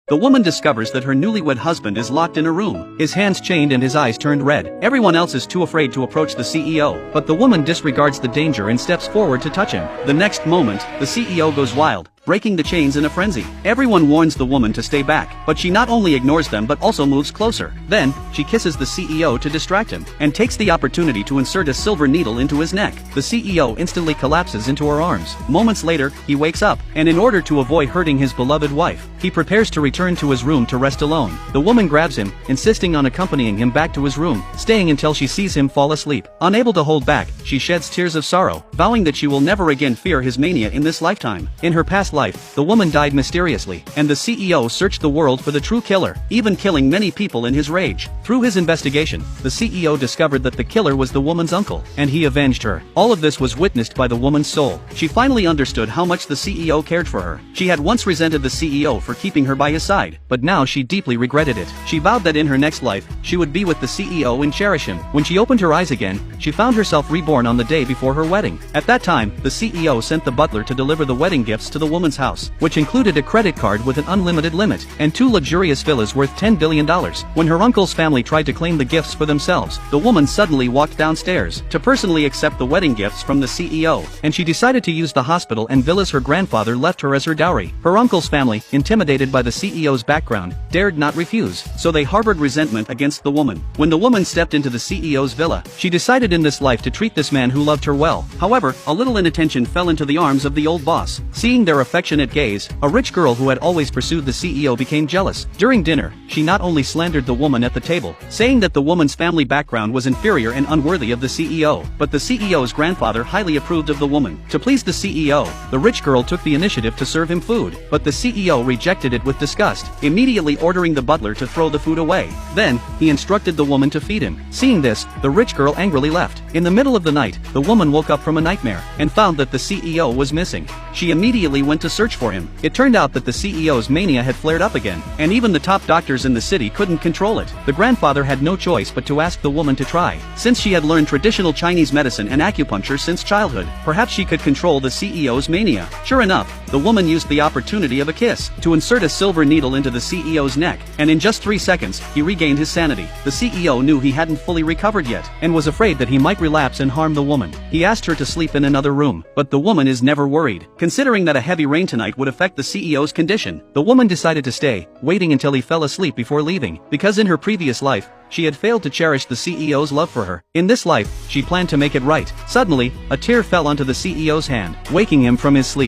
The woman discovers that her newlywed husband is locked in a room, his hands chained and his eyes turned red. Everyone else is too afraid to approach the CEO, but the woman disregards the danger and steps forward to touch him. The next moment, the CEO goes wild, breaking the chains in a frenzy. Everyone warns the woman to stay back, but she not only ignores them but also moves closer. Then, she kisses the CEO to distract him, and takes the opportunity to insert a silver needle into his neck. The CEO instantly collapses into her arms. Moments later, he wakes up, and in order to avoid hurting his beloved wife, he prepares to return to his room to rest alone. The woman grabs him, insisting on accompanying him back to his room, staying until she sees him fall asleep. Unable to hold back, she sheds tears of sorrow, vowing that she will never again fear his mania in this lifetime. In her past life, the woman died mysteriously, and the CEO searched the world for the true killer, even killing many people in his rage. Through his investigation, the CEO discovered that the killer was the woman's uncle, and he avenged her. All of this was witnessed by the woman's soul. She finally understood how much the CEO cared for her. She had once resented the CEO for keeping her by his side, but now she deeply regretted it. She vowed that in her next life, she would be with the CEO and cherish him. When she opened her eyes again, she found herself reborn on the day before her wedding. At that time, the CEO sent the butler to deliver the wedding gifts to the woman's house, which included a credit card with an unlimited limit, and 2 luxurious villas worth $10 billion. When her uncle's family tried to claim the gifts for themselves, the woman suddenly walked downstairs to personally accept the wedding gifts from the CEO, and she decided to use the hospital and villas her grandfather left her as her dowry. Her uncle's family, intimidated by the CEO's background, dared not refuse, so they harbored resentment against the woman. When the woman stepped into the CEO's villa, she decided in this life to treat this man who loved her well. However, a little inattention fell into the arms of the old boss. Seeing their affectionate gaze, a rich girl who had always pursued the CEO became jealous. During dinner, she not only slandered the woman at the table, saying that the woman's family background was inferior and unworthy of the CEO, but the CEO's grandfather highly approved of the woman. To please the CEO, the rich girl took the initiative to serve him food, but the CEO rejected it with disgust, immediately ordering the butler to throw the food away. Then, he instructed the woman to feed him. Seeing this, the rich girl angrily left. In the middle of the night, the woman woke up from a nightmare, and found that the CEO was missing. She immediately went to search for him. It turned out that the CEO's mania had flared up again, and even the top doctors in the city couldn't control it. The grandfather had no choice but to ask the woman to try. Since she had learned traditional Chinese medicine and acupuncture since childhood, perhaps she could control the CEO's mania. Sure enough, the woman used the opportunity of a kiss to insert a silver needle into the CEO's neck, and in just 3 seconds, he regained his sanity. The CEO knew he hadn't fully recovered yet, and was afraid that he might relapse and harm the woman. He asked her to sleep in another room, but the woman is never worried. Considering that a heavy rain tonight would affect the CEO's condition, the woman decided to stay, waiting until he fell asleep before leaving, because in her previous life, she had failed to cherish the CEO's love for her. In this life, she planned to make it right. Suddenly, a tear fell onto the CEO's hand, waking him from his sleep.